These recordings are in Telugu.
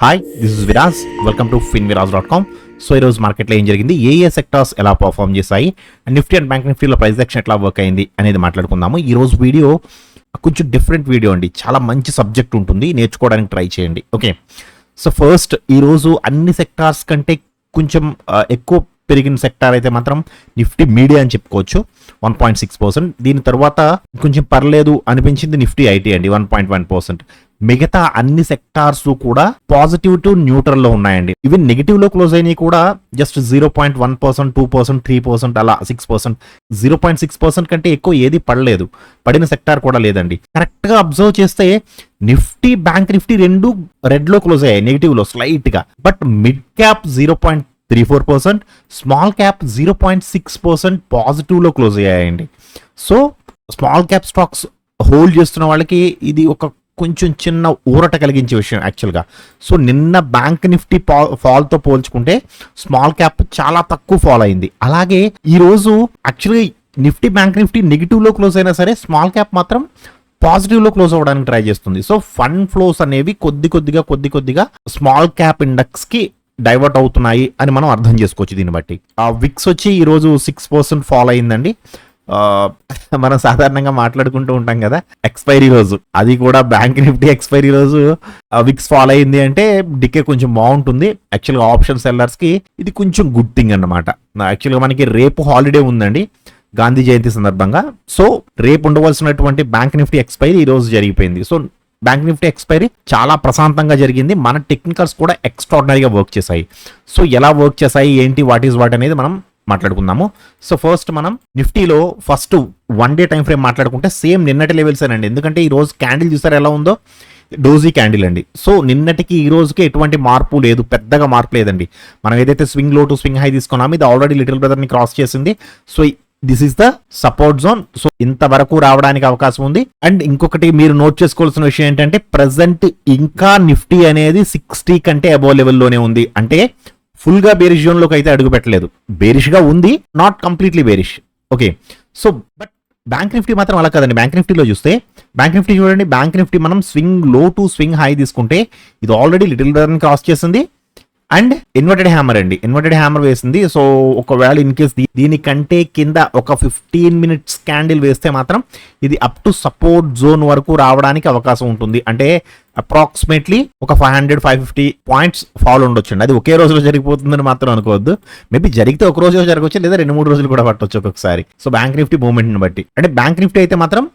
Hi, this is Viraj. Welcome to finviraz.com. So ఈరోజు మార్కెట్లో ఏం జరిగింది, ఏ సెక్టార్స్ ఎలా పర్ఫామ్ చేశాయి, నిఫ్టీ అండ్ బ్యాంక్ నిఫ్టీలో ప్రైస్ యాక్షన్ ఎట్లా వర్క్ అయింది అనేది మాట్లాడుకుందాము. ఈరోజు వీడియో కొంచెం డిఫరెంట్ వీడియో అండి. చాలా మంచి సబ్జెక్ట్ ఉంటుంది, నేర్చుకోవడానికి ట్రై చేయండి. ఓకే, సో ఫస్ట్ ఈరోజు అన్ని సెక్టార్స్ కంటే కొంచెం ఎక్కువ పెరిగిన సెక్టార్ అయితే మాత్రం నిఫ్టీ మీడియా అని చెప్పుకోవచ్చు, 1.6%. దీని తర్వాత కొంచెం పర్లేదు అనిపించింది నిఫ్టీ ఐటీ అండి, 1.1%. మిగతా అన్ని సెక్టార్స్ కూడా పాజిటివ్ టు న్యూట్రల్ లో ఉన్నాయండి. ఈవెన్ నెగిటివ్ లో క్లోజ్ అయినవి కూడా జస్ట్ 0.1%, 2%, 3% అలా 6%, 0.6% కంటే ఎక్కువ ఏది పడలేదు. పడిన సెక్టార్ కూడా లేదండి. కరెక్ట్ గా అబ్జర్వ్ చేస్తే నిఫ్టీ, బ్యాంక్ నిఫ్టీ రెండు రెడ్ లో క్లోజ్ అయ్యాయి, నెగిటివ్ లో స్లైట్ గా. But mid cap 0.34%, small cap 0.6% positive లో క్లోజ్ అయ్యాయండి. So small cap stocks hold చేస్తున్న వాళ్ళకి ఇది ఒక కొంచెం చిన్న ఊరట కలిగించే విషయం యాక్చువల్గా. సో నిన్న బ్యాంక్ నిఫ్టీ ఫాల్తో పోల్చుకుంటే స్మాల్ క్యాప్ చాలా తక్కువ ఫాల్ అయింది. అలాగే ఈరోజు యాక్చువల్గా నిఫ్టీ, బ్యాంక్ నిఫ్టీ నెగిటివ్లో క్లోజ్ అయినా సరే స్మాల్ క్యాప్ మాత్రం పాజిటివ్లో క్లోజ్ అవ్వడానికి ట్రై చేస్తుంది. సో ఫండ్ ఫ్లోస్ అనేవి కొద్ది కొద్దిగా స్మాల్ క్యాప్ ఇండెక్స్కి డైవర్ట్ అవుతున్నాయి అని మనం అర్థం చేసుకోవచ్చు దీన్ని బట్టి. విక్స్ వచ్చి ఈరోజు 6% ఫాల్ అయిందండి. మనం సాధారణంగా మాట్లాడుకుంటూ ఉంటాం కదా, ఎక్స్పైరీ రోజు, అది కూడా బ్యాంక్ నిఫ్టీ ఎక్స్పైరీ రోజు విక్స్ ఫాల్ అయింది అంటే డికే కొంచెం బాగుంటుంది. యాక్చువల్గా ఆప్షన్ సెల్లర్స్ కి ఇది కొంచెం గుడ్ థింగ్ అన్నమాట. యాక్చువల్గా మనకి రేపు హాలిడే ఉందండి, గాంధీ జయంతి సందర్భంగా. సో రేపు ఉండవలసినటువంటి బ్యాంక్ నిఫ్టీ ఎక్స్పైరీ ఈ రోజు జరిగిపోయింది. సో బ్యాంక్ నిఫ్టీ ఎక్స్పైరీ చాలా ప్రశాంతంగా జరిగింది. మన టెక్నికల్స్ కూడా ఎక్స్ట్రాడినరీగా వర్క్ చేశాయి. సో ఎలా వర్క్ చేశాయి, ఏంటి, వాట్ ఈస్ వాట్ అనేది మనం మాట్లాడుకుందాము. సో ఫస్ట్ మనం నిఫ్టీలో ఫస్ట్ 1 డే టైం ఫ్రేమ్ మాట్లాడుకుంటే సేమ్ నిన్నటి లెవెల్స్ అండి. ఎందుకంటే ఈ రోజు క్యాండిల్ చూసారు ఎలా ఉందో, డోజీ క్యాండిల్ అండి. సో నిన్నటికి ఈ రోజుకి ఎటువంటి మార్పు లేదు, పెద్దగా మార్పు లేదండి. మనం ఏదైతే swing low to swing high తీసుకున్నామో ఇది ఆల్రెడీ లిటిల్ బ్రదర్ ని క్రాస్ చేసింది. So this is the support zone. So ఇంతవరకు రావడానికి అవకాశం ఉంది. అండ్ ఇంకొకటి మీరు నోట్ చేసుకోవాల్సిన విషయం ఏంటంటే ప్రెసెంట్ ఇంకా నిఫ్టీ అనేది 60 కంటే అబోవ్ లెవెల్లోనే ఉంది. అంటే ఫుల్ గా బేరిష్ జోన్ లోకి అయితే అడుగు పెట్టలేదు, బేరిష్ గా ఉంది, not completely bearish. Okay, so but bank Nifty మాత్రం అలా కదండి. బ్యాంక్ నిఫ్టీలో చూస్తే, బ్యాంక్ నిఫ్టీ చూడండి, బ్యాంక్ నిఫ్టీ మనం swing low to swing high తీసుకుంటే ఇది ఆల్రెడీ లిటిల్ బ్రదర్ క్రాస్ చేసింది అండ్ ఇన్వర్టెడ్ హ్యామర్ అండి, ఇన్వర్టెడ్ హ్యామర్ వేసింది. సో ఒకవేళ ఇన్ కేస్ దీనికంటే కింద ఒక 15 minutes క్యాండిల్ వేస్తే మాత్రం ఇది అప్ టు సపోర్ట్ జోన్ వరకు రావడానికి అవకాశం ఉంటుంది. అంటే అప్రాక్సిమేట్లీ ఒక 500-550 పాయింట్స్ ఫాల్ ఉండొచ్చండి. అది ఒకే రోజులో జరిగిపోతుందని మాత్రం అనుకోవద్దు. మేబీ జరిగితే ఒక రోజు జరగవచ్చు, లేదా 2-3 రోజులు కూడా పట్టవచ్చు ఒక్కొక్కసారి. సో బ్యాంక్ నిఫ్టీ మూవ్మెంట్ ని బట్టి, అంటే బ్యాంక్ నిఫ్టీ అయితే మాత్రం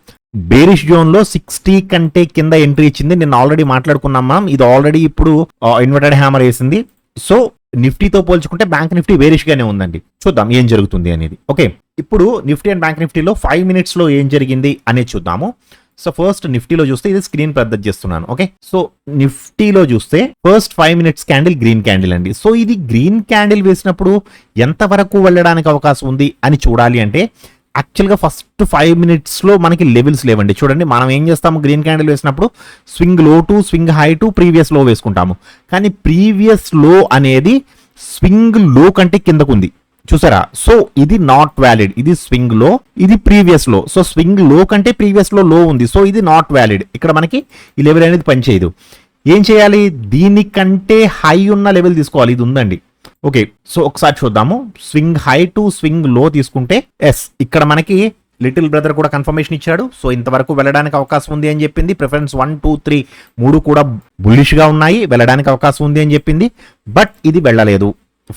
బేరిష్ జోన్ లో 60 కంటే కింద ఎంట్రీ ఇచ్చింది. నేను ఆల్రెడీ మాట్లాడుకున్నాం మనం, ఇది ఆల్రెడీ ఇప్పుడు ఇన్వర్టెడ్ హ్యామర్ వేసింది. సో నిఫ్టీతో పోల్చుకుంటే బ్యాంక్ నిఫ్టీ బేరిష్ గానే ఉందండి. చూద్దాం ఏం జరుగుతుంది అనేది. ఓకే, ఇప్పుడు నిఫ్టీ అండ్ బ్యాంక్ నిఫ్టీలో 5 minutes లో ఏం జరిగింది అనేది చూద్దాము. సో ఫస్ట్ నిఫ్టీలో చూస్తే, ఇది స్క్రీన్ పెద్ద చేస్తున్నాను. ఓకే, సో నిఫ్టీలో చూస్తే first 5 minutes candle green candle అండి. సో ఇది గ్రీన్ క్యాండిల్ వేసినప్పుడు ఎంత వరకు వెళ్ళడానికి అవకాశం ఉంది అని చూడాలి అంటే యాక్చువల్గా ఫస్ట్ 5 minutes లో మనకి లెవెల్స్ లేవండి. చూడండి, మనం ఏం చేస్తాము, గ్రీన్ క్యాండిల్ వేసినప్పుడు swing low to swing high to previous లో వేసుకుంటాము. కానీ ప్రీవియస్ లో అనేది స్వింగ్ లో కంటే కిందకు ఉంది, చూసారా? సో ఇది నాట్ వ్యాలిడ్. ఇది స్వింగ్ లో, ఇది ప్రీవియస్ లో. సో స్వింగ్ లో కంటే ప్రీవియస్ లో ఉంది. సో ఇది నాట్ వ్యాలిడ్. ఇక్కడ మనకి ఈ లెవెల్ అనేది పనిచేయదు. ఏం చేయాలి, దీనికంటే హై ఉన్న లెవెల్ తీసుకోవాలి. ఇది ఉందండి. ఓకే, సో ఒకసారి చూద్దాము. స్వింగ్ హై టు స్వింగ్ లో తీసుకుంటే ఎస్, ఇక్కడ మనకి లిటిల్ బ్రదర్ కూడా కన్ఫర్మేషన్ ఇచ్చాడు. సో ఇంతవరకు వెళ్ళడానికి అవకాశం ఉంది అని చెప్పింది. ప్రిఫరెన్స్ 1, 2, 3 3 కూడా బుల్లిష్ గా ఉన్నాయి, వెళ్ళడానికి అవకాశం ఉంది అని చెప్పింది. బట్ ఇది వెళ్ళలేదు.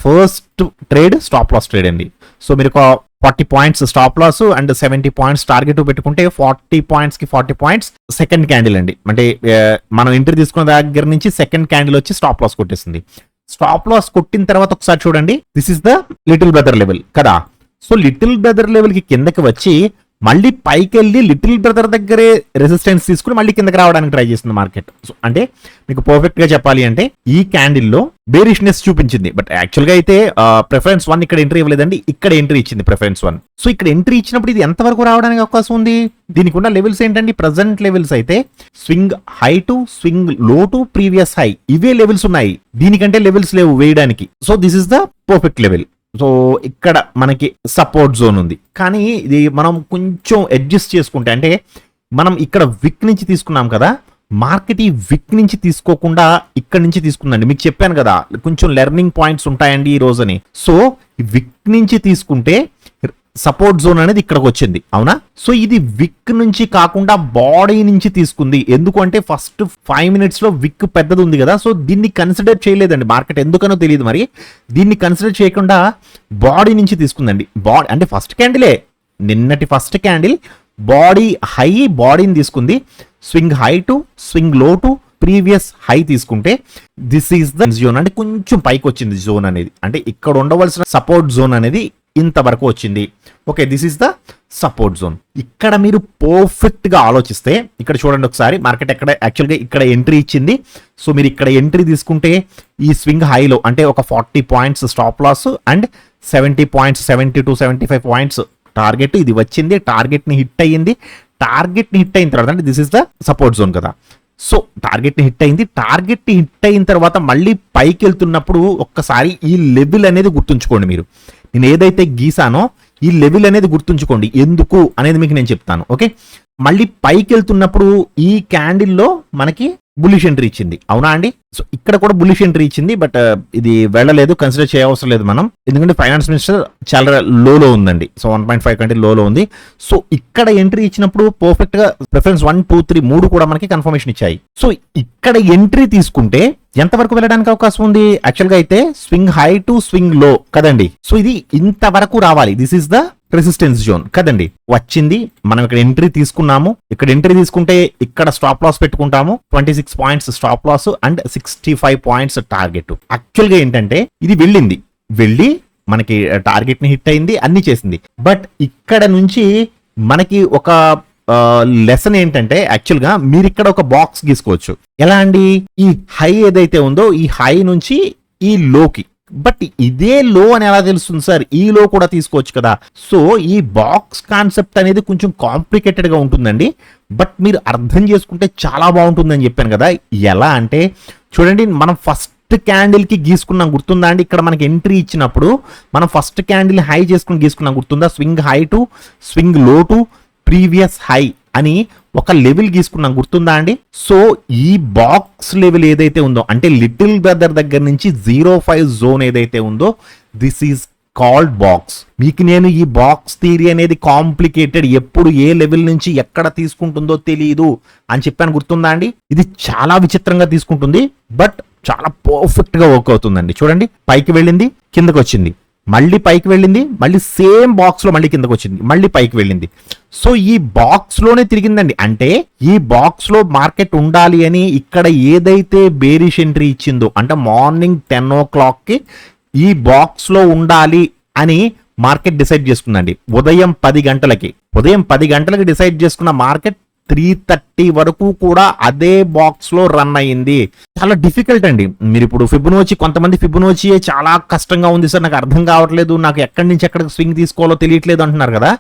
First trade stop loss trade అండి. సో మీరు 40 points stop loss and 70 points target పెట్టుకుంటే 40 points కి 40 points సెకండ్ క్యాండిల్ అండి. అంటే మనం ఎంట్రీ తీసుకున్న దగ్గర నుంచి సెకండ్ క్యాండిల్ వచ్చి స్టాప్ లాస్ కొట్టేసింది. స్టాప్ లాస్ కొట్టిన తర్వాత ఒకసారి చూడండి, this is the little brother level కదా. సో లిటిల్ బ్రదర్ లెవెల్ కి కిందకి వచ్చి మళ్ళీ పైకి వెళ్ళి లిటిల్ బ్రదర్ దగ్గరే రెసిస్టెన్స్ తీసుకుని మళ్ళీ కిందకి రావడానికి ట్రై చేస్తుంది మార్కెట్. సో అంటే మీకు పర్ఫెక్ట్ గా చెప్పాలి అంటే ఈ క్యాండిల్ లో బేరిష్నెస్ చూపించింది. బట్ యాక్చువల్ గా అయితే ప్రిఫరెన్స్ 1 ఇక్కడ ఎంట్రీ ఇవ్వలేదండి, ఇక్కడ ఎంట్రీ ఇచ్చింది ప్రిఫరెన్స్ 1. సో ఇక్కడ ఎంట్రీ ఇచ్చినప్పుడు ఇది ఎంత వరకు రావడానికి అవకాశం ఉంది? దీనికి ఉన్న లెవెల్స్ ఏంటండి, ప్రజెంట్ లెవెల్స్ అయితే swing high to swing low to previous high, ఇవే లెవెల్స్ ఉన్నాయి. దీనికంటే లెవెల్స్ లేవు వేయడానికి. So this is the perfect level. So ఇక్కడ మనకి సపోర్ట్ జోన్ ఉంది. కానీ ఇది మనం కొంచెం అడ్జస్ట్ చేసుకుంటే, అంటే మనం ఇక్కడ విక్ నుంచి తీసుకున్నాం కదా, మార్కెట్ ఈ విక్ నుంచి తీసుకోకుండా ఇక్కడ ఇక్కడ నుంచి తీసుకుందండి. మీకు చెప్పాను కదా కొంచెం లెర్నింగ్ పాయింట్స్ ఉంటాయండి ఈ రోజుని. సో విక్ నుంచి తీసుకుంటే సపోర్ట్ జోన్ అనేది ఇక్కడికి వచ్చింది, అవునా? సో ఇది విక్ నుంచి కాకుండా బాడీ నుంచి తీసుకుంది. ఎందుకంటే ఫస్ట్ 5 minutes లో విక్ పెద్దది ఉంది కదా, సో దీన్ని కన్సిడర్ చేయలేదండి మార్కెట్, ఎందుకనో తెలియదు మరి. దీన్ని కన్సిడర్ చేయకుండా బాడీ నుంచి తీసుకుందండి. బాడీ అంటే ఫస్ట్ క్యాండిలే, నిన్నటి ఫస్ట్ క్యాండిల్ బాడీ హై, బాడీని తీసుకుంది. Swing high to swing low to previous high తీసుకుంటే దిస్ ఈస్ ద జోన్, అంటే కొంచెం పైకి వచ్చింది జోన్ అనేది. అంటే ఇక్కడ ఉండవలసిన సపోర్ట్ జోన్ అనేది ఇంతవరకు వచ్చింది. Okay, this is the support zone. ఇక్కడ మీరు పర్ఫెక్ట్ గా ఆలోచిస్తే ఇక్కడ చూడండి ఒకసారి, మార్కెట్ ఎక్కడ యాక్చువల్గా ఇక్కడ ఎంట్రీ ఇచ్చింది. సో మీరు ఇక్కడ ఎంట్రీ తీసుకుంటే ఈ స్వింగ్ హైలో అంటే ఒక 40 points stop loss and 70 points, 70 to 75 points target ఇది వచ్చింది. టార్గెట్ ని హిట్ అయ్యింది. టార్గెట్ ని హిట్ అయిన తర్వాత అంటే this is the support zone కదా. సో టార్గెట్ ని హిట్ అయింది. టార్గెట్ ని హిట్ అయిన తర్వాత మళ్ళీ పైకి వెళ్తున్నప్పుడు ఒక్కసారి ఈ లెవెల్ అనేది గుర్తుంచుకోండి. మీరు నేను ఏదైతే గీసానో ఈ లెవెల్ అనేది గుర్తుంచుకోండి, ఎందుకు అనేది మీకు నేను చెప్తాను. ఓకే, మళ్ళీ పైకి వెళ్తున్నప్పుడు ఈ క్యాండిల్లో మనకి బుల్లిష్ ఎంట్రీ ఇచ్చింది, అవునా అండి? సో ఇక్కడ కూడా బుల్లిష్ ఎంట్రీ ఇచ్చింది, బట్ ఇది వెళ్ళలేదు, కన్సిడర్ చేయవసరం లేదు మనం, ఎందుకంటే ఫైనాన్స్ మినిస్టర్ చాలా లోలో ఉందండి. సో 1.5 కంటే లోలో ఉంది. సో ఇక్కడ ఎంట్రీ ఇచ్చినప్పుడు పర్ఫెక్ట్ గా ప్రిఫరెన్స్ 1, 2, 3 3 కూడా మనకి కన్ఫర్మేషన్ ఇచ్చాయి. సో ఇక్కడ ఎంట్రీ తీసుకుంటే ఎంతవరకు వెళ్ళడానికి అవకాశం ఉంది? యాక్చువల్ గా అయితే స్వింగ్ హై టు స్వింగ్ లో కదండి. సో ఇది ఇంతవరకు రావాలి. This is the resistance zone కదండి. వచ్చింది, మనం ఇక్కడ ఎంట్రీ తీసుకున్నాము. ఇక్కడ ఎంట్రీ తీసుకుంటే ఇక్కడ స్టాప్ లాస్ పెట్టుకుంటాము. 26 points stop loss and 65 points target. Actual గా ఏంటంటే ఇది వెళ్ళి మనకి టార్గెట్ ని హిట్ అయింది, అన్ని చేసింది. బట్ ఇక్కడ నుంచి మనకి ఒక లెసన్ ఏంటంటే యాక్చువల్ గా మీరు ఇక్కడ ఒక బాక్స్ గీసుకోవచ్చు. ఎలా అండి? ఈ హై ఏదైతే ఉందో ఈ హై నుంచి ఈ లోకి, బట్ ఇదే లో అని ఎలా తెలుస్తుంది సార్? ఈ లో కూడా తీసుకోవచ్చు కదా. సో ఈ బాక్స్ కాన్సెప్ట్ అనేది కొంచెం కాంప్లికేటెడ్ గా ఉంటుందండి, బట్ మీరు అర్థం చేసుకుంటే చాలా బాగుంటుందని చెప్పాను కదా. ఎలా అంటే చూడండి, మనం ఫస్ట్ క్యాండిల్ కి గీసుకున్నాం, గుర్తుందా అండి? ఇక్కడ మనకి ఎంట్రీ ఇచ్చినప్పుడు మనం ఫస్ట్ క్యాండిల్ హై చేసుకుని గీసుకున్నాం, గుర్తుందా? Swing high to swing low to previous high అని ఒక లెవెల్ గీసుకున్నాం, గుర్తుందా అండి? సో ఈ బాక్స్ లెవెల్ ఏదైతే ఉందో అంటే లిటిల్ బ్రదర్ దగ్గర నుంచి 05 జోన్ ఏదైతే ఉందో దిస్ ఈజ్ కాల్డ్ బాక్స్. మీకు నేను ఈ బాక్స్ థియరీ అనేది కాంప్లికేటెడ్, ఎప్పుడు ఏ లెవెల్ నుంచి ఎక్కడ తీసుకుంటుందో తెలియదు అని చెప్పాను, గుర్తుందా అండి? ఇది చాలా విచిత్రంగా తీసుకుంటుంది, బట్ చాలా పర్ఫెక్ట్ గా వర్క్ అవుతుందండి. చూడండి, పైకి వెళ్ళింది, కిందకి వచ్చింది, మళ్ళీ పైకి వెళ్ళింది, మళ్ళీ సేమ్ బాక్స్ లో మళ్ళీ కిందకి వచ్చింది, మళ్ళీ పైకి వెళ్ళింది. సో ఈ బాక్స్ లోనే తిరిగిందండి. అంటే ఈ బాక్స్ లో మార్కెట్ ఉండాలి అని ఇక్కడ ఏదైతే బేరిష్ ఎంట్రీ ఇచ్చిందో అంటే మార్నింగ్ 10 o'clock కి ఈ బాక్స్ లో ఉండాలి అని మార్కెట్ డిసైడ్ చేసుకుందండి. ఉదయం 10 గంటలకి డిసైడ్ చేసుకున్న మార్కెట్ 3:30 వరకు కూడా అదే బాక్స్ లో రన్ అయ్యింది. చాలా డిఫికల్ట్ అండి. మీరు ఇప్పుడు ఫిబొనాచి, కొంతమంది ఫిబొనాచి చాలా కష్టంగా ఉంది సార్, నాకు అర్థం కావట్లేదు, నాకు ఎక్కడి నుంచి ఎక్కడికి స్వింగ్ తీసుకోవాలో తెలియట్లేదు అంటున్నారు కదా.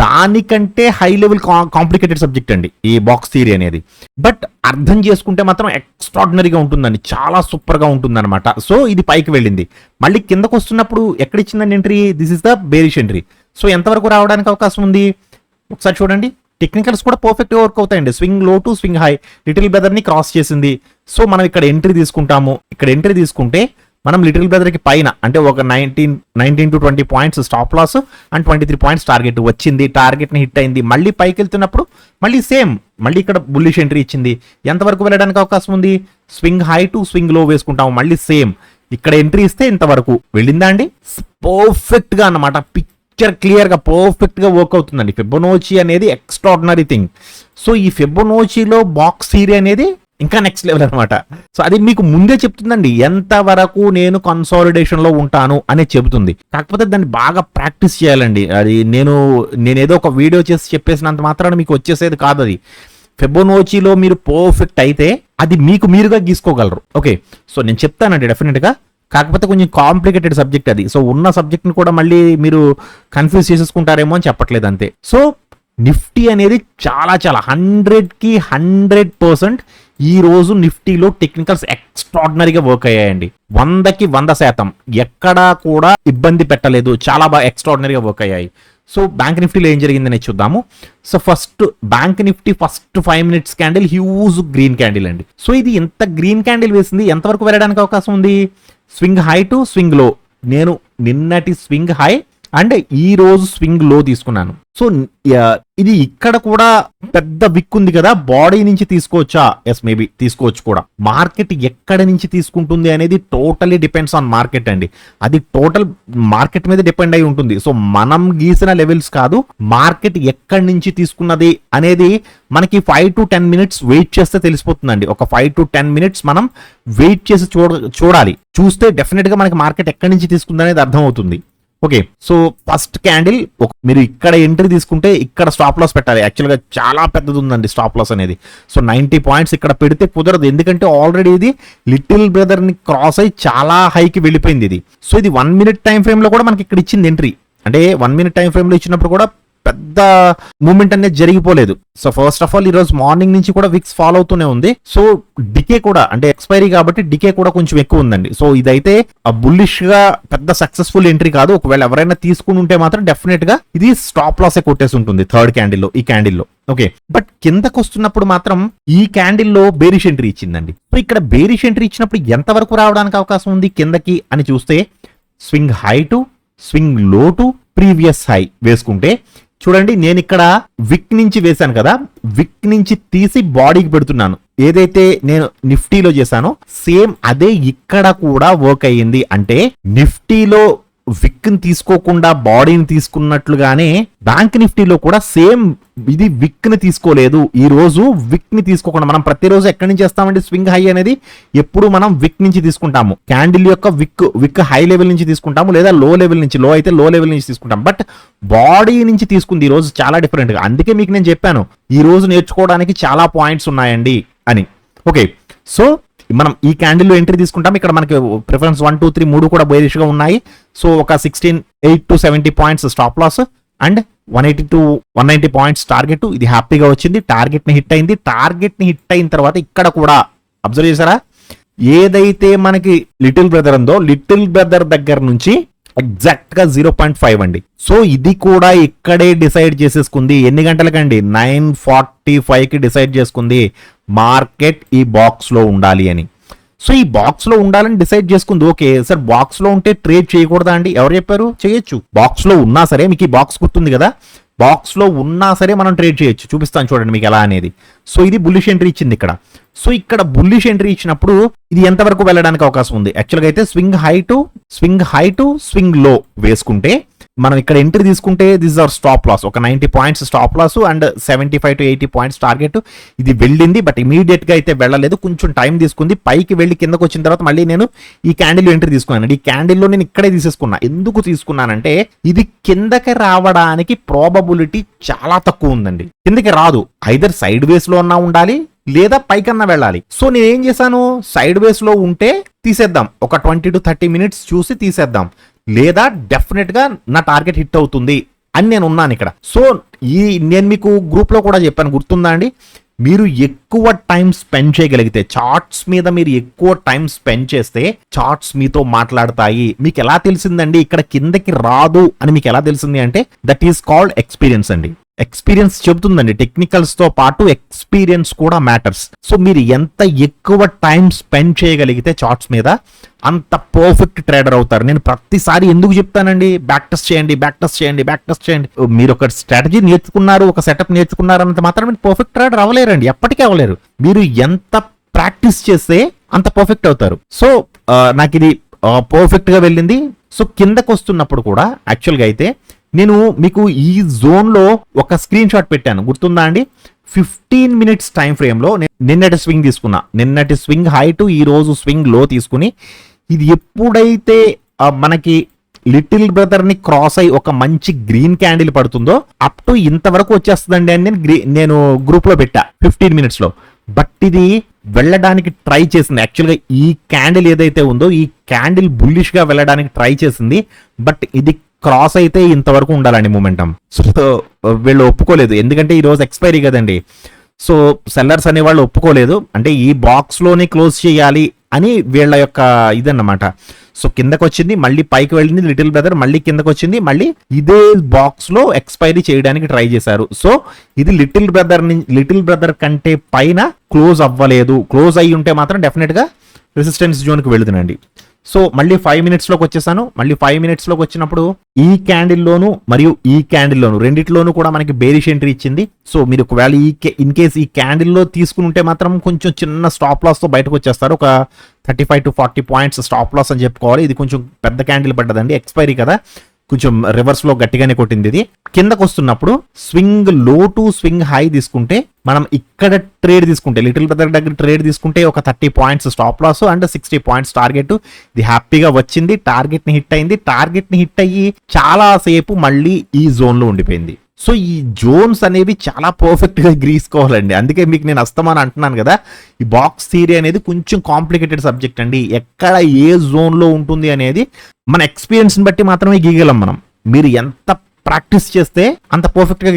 దానికంటే హై లెవెల్ కాంప్లికేటెడ్ సబ్జెక్ట్ అండి ఈ బాక్స్ థియరీ అనేది. బట్ అర్థం చేసుకుంటే మాత్రం ఎక్స్ట్రాడినరీగా ఉంటుందండి, చాలా సూపర్ గా ఉంటుంది అనమాట. సో ఇది పైకి వెళ్ళింది, మళ్ళీ కిందకు వస్తున్నప్పుడు ఎక్కడ ఇచ్చిందండి entry? This is the bearish entry. So ఎంతవరకు రావడానికి అవకాశం ఉంది ఒకసారి చూడండి. టెక్నికల్స్ కూడా పర్ఫెక్ట్ గా వర్క్ అవుతాయండి. Swing low to swing high little brother ని క్రాస్ చేసింది. సో మనం ఇక్కడ ఎంట్రీ తీసుకుంటాము. ఇక్కడ ఎంట్రీ తీసుకుంటే మనం లిటిల్ బ్రదర్ కి పైన అంటే ఒక 19 to 20 points stop loss and 23 points target వచ్చింది. టార్గెట్ ని హిట్ అయింది. మళ్ళీ పైకి వెళ్తున్నప్పుడు మళ్ళీ సేమ్, మళ్ళీ ఇక్కడ బుల్లిష్ ఎంట్రీ ఇచ్చింది. ఎంతవరకు వెళ్ళడానికి అవకాశం ఉంది? స్వింగ్ హై టు స్వింగ్ లో వేసుకుంటాము. మళ్ళీ సేమ్, ఇక్కడ ఎంట్రీ ఇస్తే ఇంతవరకు వెళ్ళిందా అండి? పర్ఫెక్ట్ గా అన్నమాట. పిక్చర్ క్లియర్ గా పర్ఫెక్ట్ గా వర్క్ అవుతుందండి. ఫిబొనాచి అనేది ఎక్స్ట్రాడినరీ థింగ్. సో ఈ ఫిబొనాచిలో బాక్స్ థియరీ అనేది ఇంకా నెక్స్ట్ లెవెల్ అనమాట. సో అది మీకు ముందే చెప్తుందండి ఎంత వరకు నేను కన్సాలిడేషన్ లో ఉంటాను అనేది చెబుతుంది. కాకపోతే దాన్ని బాగా ప్రాక్టీస్ చేయాలండి. అది నేనేదో ఒక వీడియో చేసి చెప్పేసినంత మాత్రాన మీకు వచ్చేసేది కాదు. అది ఫిబొనాచిలో మీరు పర్ఫెక్ట్ అయితే అది మీకు మీరుగా గీసుకోగలరు. ఓకే, సో నేను చెప్తానండి డెఫినెట్ గా. కాకపోతే కొంచెం కాంప్లికేటెడ్ సబ్జెక్ట్ అది. సో ఉన్న సబ్జెక్ట్ ని కూడా మళ్ళీ మీరు కన్ఫ్యూజ్ చేసేసుకుంటారేమో అని చెప్పట్లేదు అంతే. సో నిఫ్టీ అనేది చాలా 100కి 100% ఈ రోజు నిఫ్టీలో టెక్నికల్స్ ఎక్స్ట్రాడినరీగా వర్క్ అయ్యాయండి. 100కి 100% ఎక్కడా కూడా ఇబ్బంది పెట్టలేదు. చాలా బాగా ఎక్స్ట్రాడినరీగా వర్క్ అయ్యాయి. సో బ్యాంక్ నిఫ్టీలో ఏం జరిగిందని చూద్దాము. So first bank Nifty first 5 minutes candle huge green candle అండి. సో ఇది ఎంత గ్రీన్ క్యాండిల్ వేసింది, ఎంతవరకు వెళ్ళడానికి అవకాశం ఉంది? స్వింగ్ హై టు స్వింగ్ లో. నేను నిన్నటి స్వింగ్ హై అండ్ ఈ రోజు స్వింగ్ లో తీసుకున్నాను. సో ఇది ఇక్కడ కూడా పెద్ద విక్ ఉంది కదా, బాడీ నుంచి తీసుకోవచ్చా? ఎస్, మేబీ తీసుకోవచ్చు కూడా. మార్కెట్ ఎక్కడ నుంచి తీసుకుంటుంది అనేది టోటలీ డిపెండ్స్ ఆన్ మార్కెట్ అండి. అది టోటల్ మార్కెట్ మీద డిపెండ్ అయి ఉంటుంది. సో మనం గీసిన లెవెల్స్ కాదు, మార్కెట్ ఎక్కడి నుంచి తీసుకున్నది అనేది మనకి 5 to 10 minutes వెయిట్ చేస్తే తెలిసిపోతుందండి. ఒక 5 to 10 minutes మనం వెయిట్ చేసి చూడాలి. చూస్తే డెఫినెట్ గా మనకి మార్కెట్ ఎక్కడి నుంచి తీసుకుంది అనేది అర్థం అవుతుంది. ఓకే, సో ఫస్ట్ క్యాండిల్ మీరు ఇక్కడ ఎంట్రీ తీసుకుంటే ఇక్కడ స్టాప్ లాస్ పెట్టాలి. యాక్చువల్గా చాలా పెద్దది ఉందండి స్టాప్ లాస్ అనేది. సో 90 points ఇక్కడ పెడితే కుదరదు, ఎందుకంటే ఆల్రెడీ ఇది లిటిల్ బ్రదర్ ని క్రాస్ అయ్యి చాలా హైకి వెళ్ళిపోయింది ఇది. సో ఇది 1 minute టైం ఫ్రేమ్ లో కూడా మనకి ఇక్కడ ఇచ్చింది ఎంట్రీ. అంటే 1 minute టైం ఫ్రేమ్ లో ఇచ్చినప్పుడు కూడా పెద్ద మూమెంట్ అనేది జరిగిపోలేదు. సో ఫస్ట్ ఆఫ్ ఆల్ ఈ రోజు మార్నింగ్ నుంచి కూడా విక్స్ ఫాలో అవుతూనే ఉంది. సో డికే కూడా అంటే ఎక్స్పైరీ కాబట్టి డికే కూడా కొంచెం ఎక్కువ ఉందండి. సో ఇదైతే బుల్లిష్ గా పెద్ద సక్సెస్ఫుల్ ఎంట్రీ కాదు. ఒకవేళ ఎవరైనా తీసుకుని ఉంటే మాత్రం డెఫినెట్ గా ఇది స్టాప్ లాస్ కొట్టేసి ఉంటుంది థర్డ్ క్యాండిల్లో, ఈ క్యాండిల్లో. ఓకే, బట్ కిందకు వస్తున్నప్పుడు మాత్రం ఈ క్యాండిల్లో బేరిష్ ఎంట్రీ ఇచ్చిందండి. సో ఇక్కడ బేరిష్ ఎంట్రీ ఇచ్చినప్పుడు ఎంత వరకు రావడానికి అవకాశం ఉంది కిందకి అని చూస్తే swing high to swing low to previous high వేసుకుంటే చూడండి, నేను ఇక్కడ విక్ నుంచి వేశాను కదా, విక్ నుంచి తీసి బాడీకి పెడుతున్నాను. ఏదైతే నేను నిఫ్టీలో చేశానో సేమ్ అదే ఇక్కడ కూడా వర్క్ అయ్యింది. అంటే నిఫ్టీలో విక్ ని తీసుకోకుండా బాడీని తీసుకున్నట్లుగానే బ్యాంక్ నిఫ్టీలో కూడా సేమ్ ఇది విక్ ని తీసుకోలేదు. ఈ రోజు విక్ ని తీసుకోకుండా మనం ప్రతిరోజు ఎక్కడి నుంచి చేస్తామంటే స్వింగ్ హై అనేది ఎప్పుడు మనం విక్ నుంచి తీసుకుంటాము. క్యాండిల్ యొక్క విక్ హై లెవెల్ నుంచి తీసుకుంటాము, లేదా లో లెవెల్ నుంచి, లో అయితే లో లెవెల్ నుంచి తీసుకుంటాం. బట్ బాడీ నుంచి తీసుకుంది ఈ రోజు చాలా డిఫరెంట్ గా. అందుకే మీకు నేను చెప్పాను ఈ రోజు నేర్చుకోవడానికి చాలా పాయింట్స్ ఉన్నాయండి అని. ఓకే, సో మనం ఈ క్యాండిల్ లో ఎంట్రీ తీసుకుంటాం. ఇక్కడ మనకి ప్రిఫరెన్స్ 1, 2, 3 మూడు కూడా బేరిష్ గా ఉన్నాయి. సో ఒక 16, 8 to 70 points stop loss and 180 to 190 points target. ఇది హ్యాపీగా వచ్చింది, టార్గెట్ ని హిట్ అయింది. టార్గెట్ ని హిట్ అయిన తర్వాత ఇక్కడ కూడా అబ్జర్వ్ చేశారా, ఏదైతే మనకి లిటిల్ బ్రదర్ ఉందో లిటిల్ బ్రదర్ దగ్గర నుంచి ఎగ్జాక్ట్ గా 0.5 అండి. సో ఇది కూడా ఇక్కడే డిసైడ్ చేసేసుకుంది. ఎన్ని గంటలకండి? 9:45 కి డిసైడ్ చేసుకుంది మార్కెట్ ఈ బాక్స్ లో ఉండాలి అని. సో ఈ బాక్స్ లో ఉండాలని డిసైడ్ చేసుకుంది. ఓకే సార్, బాక్స్ లో ఉంటే ట్రేడ్ చేయకూడదా అండి? ఎవరు చెప్పారు? చేయొచ్చు. బాక్స్ లో ఉన్నా సరే, మీకు ఈ బాక్స్ గుర్తుంది కదా, బాక్స్ లో ఉన్నా సరే మనం ట్రేడ్ చేయొచ్చు. చూపిస్తాను చూడండి మీకు ఎలా అనేది. సో ఇది బుల్లిష్ ఎంట్రీ ఇచ్చింది ఇక్కడ. సో ఇక్కడ బుల్లిష్ ఎంట్రీ ఇచ్చినప్పుడు ఇది ఎంతవరకు వెళ్ళడానికి అవకాశం ఉంది? యాక్చువల్గా అయితే స్వింగ్ హై టు స్వింగ్ లో వేసుకుంటే మనం ఇక్కడ ఎంట్రీ తీసుకుంటే దిస్ ఆర్ స్టాప్ లాస్. ఒక 90 points stop loss and 75 to 80 points target. ఇది వెళ్ళింది, బట్ ఇమీడియట్ గా అయితే వెళ్ళలేదు, కొంచెం టైం తీసుకుంది. పైకి వెళ్ళి కిందకు వచ్చిన తర్వాత మళ్ళీ నేను ఈ క్యాండిల్ ఎంట్రీ తీసుకున్నాను. ఈ క్యాండిల్లో నేను ఇక్కడే తీసేసుకున్నా. ఎందుకు తీసుకున్నానంటే ఇది కిందకి రావడానికి ప్రాబబిలిటీ చాలా తక్కువ ఉందండి. కిందకి రాదు, ఐదర్ సైడ్ వేస్ లో అన్నా ఉండాలి లేదా పైకన్నా వెళ్ళాలి. సో నేను ఏం చేశాను, సైడ్ వేస్ లో ఉంటే తీసేద్దాం, ఒక 20 to 30 minutes చూసి తీసేద్దాం, లేదా డెఫినెట్ గా నా టార్గెట్ హిట్ అవుతుంది అని నేను ఉన్నాను ఇక్కడ. సో నేను మీకు గ్రూప్ లో కూడా చెప్పాను, గుర్తుందా అండి? మీరు ఎక్కువ టైం స్పెండ్ చేయగలిగితే, చార్ట్స్ మీద మీరు ఎక్కువ టైం స్పెండ్ చేస్తే చార్ట్స్ మీతో మాట్లాడతాయి. మీకు ఎలా తెలిసిందండి ఇక్కడ కిందకి రాదు అని? మీకు ఎలా తెలిసింది అంటే దట్ ఈస్ కాల్డ్ ఎక్స్పీరియన్స్ అండి. ఎక్స్పీరియన్స్ చెబుతుందండి. టెక్నికల్స్ తో పాటు ఎక్స్పీరియన్స్ కూడా మ్యాటర్స్. సో మీరు ఎంత ఎక్కువ టైం స్పెండ్ చేయగలిగితే చార్ట్స్ మీద అంత పర్ఫెక్ట్ ట్రేడర్ అవుతారు. నేను ప్రతిసారి ఎందుకు చెప్తానండి, బ్యాక్ టెస్ట్ చేయండి. మీరు ఒక స్ట్రాటజీ నేర్చుకున్నారు, ఒక సెటప్ నేర్చుకున్నారు అన్నంత మాత్రం మీరు పర్ఫెక్ట్ ట్రేడర్ అవ్వలేరండి, ఎప్పటికీ అవ్వలేరు. మీరు ఎంత ప్రాక్టీస్ చేస్తే అంత పర్ఫెక్ట్ అవుతారు. సో నాకు ఇది పర్ఫెక్ట్ గా వెళ్ళింది. సో కిందకు వస్తున్నప్పుడు కూడా యాక్చువల్గా అయితే నేను మీకు ఈ జోన్ లో ఒక స్క్రీన్ షాట్ పెట్టాను, గుర్తుందా అండి? 15 minutes టైం ఫ్రేమ్ లో నిన్నటి స్వింగ్ తీసుకున్నా. నిన్నటి స్వింగ్ హై టు ఈ రోజు స్వింగ్ లో తీసుకుని, ఇది ఎప్పుడైతే మనకి లిటిల్ బ్రదర్ ని క్రాస్ అయ్యి ఒక మంచి గ్రీన్ క్యాండిల్ పడుతుందో అప్ టు ఇంతవరకు వచ్చేస్తుందండి అని నేను గ్రూప్ లో పెట్టా 15 minutes లో. బట్ ఇది వెళ్ళడానికి ట్రై చేసింది. యాక్చువల్గా ఈ క్యాండిల్ ఏదైతే ఉందో ఈ క్యాండిల్ బుల్లిష్ గా వెళ్ళడానికి ట్రై చేసింది, బట్ ఇది క్రాస్ అయితే ఇంతవరకు ఉండాలండి మూమెంటం. సో వీళ్ళు ఒప్పుకోలేదు, ఎందుకంటే ఈ రోజు ఎక్స్పైరీ కదండి. సో సెల్లర్స్ అనే వాళ్ళు ఒప్పుకోలేదు, అంటే ఈ బాక్స్ లోనే క్లోజ్ చేయాలి అని వీళ్ళ యొక్క ఇదన్నమాట. సో కిందకు వచ్చింది, మళ్ళీ పైకి వెళ్ళింది లిటిల్ బ్రదర్, మళ్ళీ కిందకు వచ్చింది, మళ్ళీ ఇదే బాక్స్ లో ఎక్స్పైరీ చేయడానికి ట్రై చేశారు. సో ఇది లిటిల్ బ్రదర్ కంటే పైన క్లోజ్ అవ్వలేదు. క్లోజ్ అయ్యి ఉంటే మాత్రం డెఫినెట్ గా రెసిస్టెన్స్ జోన్ కి వెళుతుందండి. సో మళ్ళీ 5 minutes లోకి వచ్చేసాను. మళ్ళీ 5 minutes లోకి వచ్చినప్పుడు ఈ క్యాండిల్లోను మరియు ఈ క్యాండిల్లోను రెండిట్లోనూ కూడా మనకి బేరిష్ ఎంట్రీ ఇచ్చింది. సో మీరు ఒకవేళ ఇన్ కేస్ ఈ క్యాండిల్లో తీసుకుని ఉంటే మాత్రం కొంచెం చిన్న స్టాప్ లాస్ తో బయటకు వచ్చేస్తారు. ఒక 35 to 40 points స్టాప్ లాస్ అని చెప్పుకోవాలి. ఇది కొంచెం పెద్ద క్యాండిల్ పడ్డదండి, ఎక్స్పైరీ కదా, కొంచెం రివర్స్ లో గట్టిగానే కొట్టింది. ఇది కిందకు వస్తున్నప్పుడు swing low to swing high తీసుకుంటే, మనం ఇక్కడ ట్రేడ్ తీసుకుంటే లిటిల్ బ్రదర్ దగ్గర ట్రేడ్ తీసుకుంటే ఒక 30 points stop loss and 60 points target. ఇది హ్యాపీగా వచ్చింది, టార్గెట్ ని హిట్ అయింది. టార్గెట్ ని హిట్ అయ్యి చాలా సేపు మళ్ళీ ఈ జోన్ లో ఉండిపోయింది. సో ఈ జోన్స్ అనేవి చాలా పర్ఫెక్ట్ గా గీసుకోవాలండి. అందుకే మీకు నేను అస్తమానం అంటున్నాను కదా, ఈ బాక్స్ థియరీ అనేది కొంచెం కాంప్లికేటెడ్ సబ్జెక్ట్ అండి. ఎక్కడ ఏ జోన్ లో ఉంటుంది అనేది మన ఎక్స్పీరియన్స్ ని బట్టి మాత్రమే గీయగలం మనం. మీరు ఎంత ప్రాక్టీస్ చేస్తే అంత పర్ఫెక్ట్ గా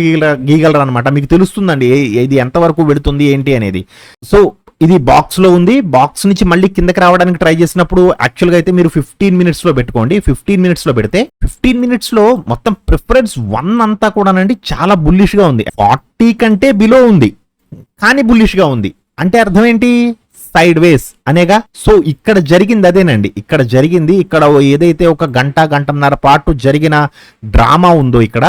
గీయగలరు అనమాట. మీకు తెలుస్తుందండి ఇది ఎంతవరకు వెళుతుంది ఏంటి అనేది. సో ఇది బాక్స్ లో ఉంది. బాక్స్ నుంచి మళ్ళీ కిందకి రావడానికి ట్రై చేసినప్పుడు యాక్చువల్గా అయితే మీరు 15 minutes లో పెట్టుకోండి. 15 minutes లో పెడితే 15 minutes లో మొత్తం ప్రిఫరెన్స్ 1 అంతా కూడానండి చాలా బుల్లిష్ గా ఉంది. 40 కంటే బిలో ఉంది కానీ బుల్లిష్ గా ఉంది. అంటే అర్థం ఏంటి? సైడ్ వేస్ అనేగా. సో ఇక్కడ జరిగింది అదేనండి. ఇక్కడ జరిగింది, ఇక్కడ ఏదైతే ఒక గంటన్నర పాటు జరిగిన డ్రామా ఉందో ఇక్కడ,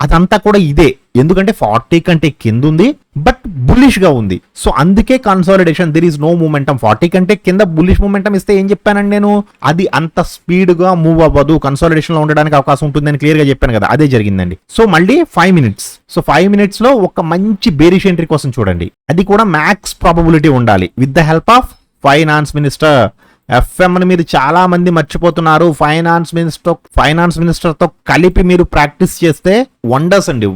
అదంతా కూడా ఇదే. ఎందుకంటే 40 కంటే కింద ఉంది బట్ బుల్లిష్ గా ఉంది. సో అందుకే consolidation, there is no momentum. 40 కంటే కింద బుల్లిష్ మూమెంటం ఇస్తే ఏం చెప్పానండి నేను, అది అంత స్పీడ్ గా మూవ్ అవ్వదు, కన్సాలిడేషన్ లో ఉండడానికి అవకాశం ఉంటుందని క్లియర్ గా చెప్పాను కదా, అదే జరిగిందండి. సో మళ్ళీ 5 minutes. సో 5 minutes లో ఒక మంచి బేరిష్ ఎంట్రీ కోసం చూడండి. అది కూడా మ్యాక్స్ ప్రాబబిలిటీ ఉండాలి with the help of finance minister. FM ని మీరు చాలా మంది మర్చిపోతున్నారు. ఫైనాన్స్ మినిస్టర్ తో కలిపి మీరు ప్రాక్టీస్ చేస్తే వండర్స్ అండి,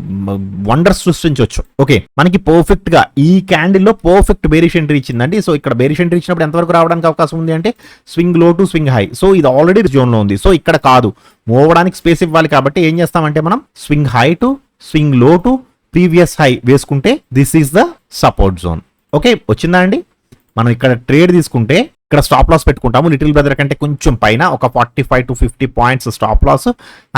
వండర్స్ సృష్టించవచ్చు. ఓకే, మనకి పర్ఫెక్ట్ గా ఈ క్యాండిల్ లో పర్ఫెక్ట్ బేరిష్ ఎంట్రీ ఇచ్చిందండి. సో ఇక్కడ బేరిష్ ఎంట్రీ ఇచ్చినప్పుడు ఎంతవరకు రావడానికి అవకాశం ఉంది అంటే swing low to swing high. So ఇది ఆల్రెడీ జోన్ లో ఉంది. సో ఇక్కడ కాదు, మూవ్ అవ్వడానికి స్పేస్ ఇవ్వాలి. కాబట్టి ఏం చేస్తామంటే మనం swing high to swing low to previous high వేసుకుంటే this is the support zone. Okay, వచ్చిందా అండి? మనం ఇక్కడ ట్రేడ్ తీసుకుంటే ఇక్కడ స్టాప్ లాస్ పెట్టుకుంటాము. లిటిల్ బ్రదర్ కంటే కొంచెం పైన ఒక 45 to 50 points stop loss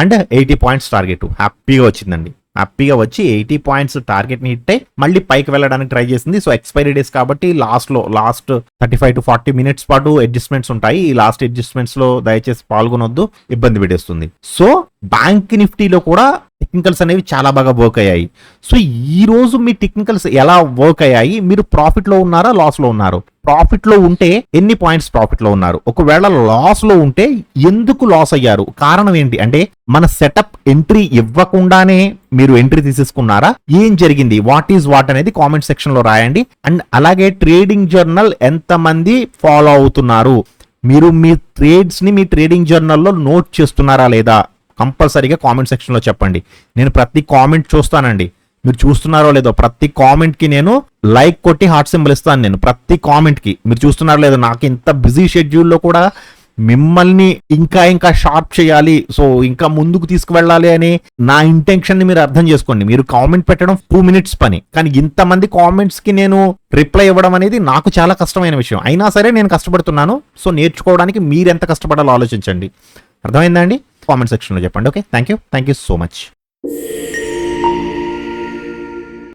and 80 points target. హ్యాపీగా వచ్చిందండి. హ్యాపీగా వచ్చి 80 points టార్గెట్ ని హిట్ అయ్యి మళ్ళీ పైకి వెళ్ళడానికి ట్రై చేసింది. సో ఎక్స్పైరీ డేస్ కాబట్టి లాస్ట్ 35 to 40 minutes పాటు అడ్జస్ట్మెంట్స్ ఉంటాయి. ఈ లాస్ట్ అడ్జస్ట్మెంట్స్ లో దయచేసి పాల్గొనొద్దు, ఇబ్బంది పెట్టేస్తుంది. సో బ్యాంక్ నిఫ్టీలో కూడా టెక్నికల్స్ అనేవి చాలా బాగా వర్క్ అయ్యాయి. సో ఈ రోజు మీ టెక్నికల్స్ ఎలా వర్క్ అయ్యాయి? మీరు ప్రాఫిట్ లో ఉన్నారా, లాస్ లో ఉన్నారు? ప్రాఫిట్ లో ఉంటే ఎన్ని పాయింట్స్ ప్రాఫిట్ లో ఉన్నారు? ఒకవేళ లాస్ లో ఉంటే ఎందుకు లాస్ అయ్యారు? కారణం ఏంటి? అంటే మన సెటప్ ఎంట్రీ ఇవ్వకుండానే మీరు ఎంట్రీ తీసేసుకున్నారా? ఏం జరిగింది? వాట్ ఈజ్ వాట్ అనేది కామెంట్ సెక్షన్ లో రాయండి. అండ్ అలాగే ట్రేడింగ్ జర్నల్ ఎంతమంది ఫాలో అవుతున్నారు? మీరు మీ ట్రేడ్స్ ని మీ ట్రేడింగ్ జర్నల్లో నోట్ చేస్తున్నారా లేదా? కంపల్సరీగా కామెంట్ సెక్షన్ లో చెప్పండి. నేను ప్రతి కామెంట్ చూస్తానండి. మీరు చూస్తున్నారో లేదో ప్రతి కామెంట్ కి నేను లైక్ కొట్టి హార్ట్ సింబల్ ఇస్తాను. నేను ప్రతి కామెంట్ కి మీరు చూస్తున్నారో లేదో, నాకు ఇంత బిజీ షెడ్యూల్లో కూడా మిమ్మల్ని ఇంకా షార్ప్ చేయాలి, సో ఇంకా ముందుకు తీసుకువెళ్ళాలి అని నా ఇంటెన్షన్ ని మీరు అర్థం చేసుకోండి. మీరు కామెంట్ పెట్టడం 2 minutes పని, కానీ ఇంతమంది కామెంట్స్ కి నేను రిప్లై ఇవ్వడం అనేది నాకు చాలా కష్టమైన విషయం. అయినా సరే నేను కష్టపడుతున్నాను. సో నేర్చుకోవడానికి మీరు ఎంత కష్టపడాలో ఆలోచించండి. అర్థమైందా అండి? కామెంట్ సెక్షన్లో చెప్పండి. Okay, thank you so much.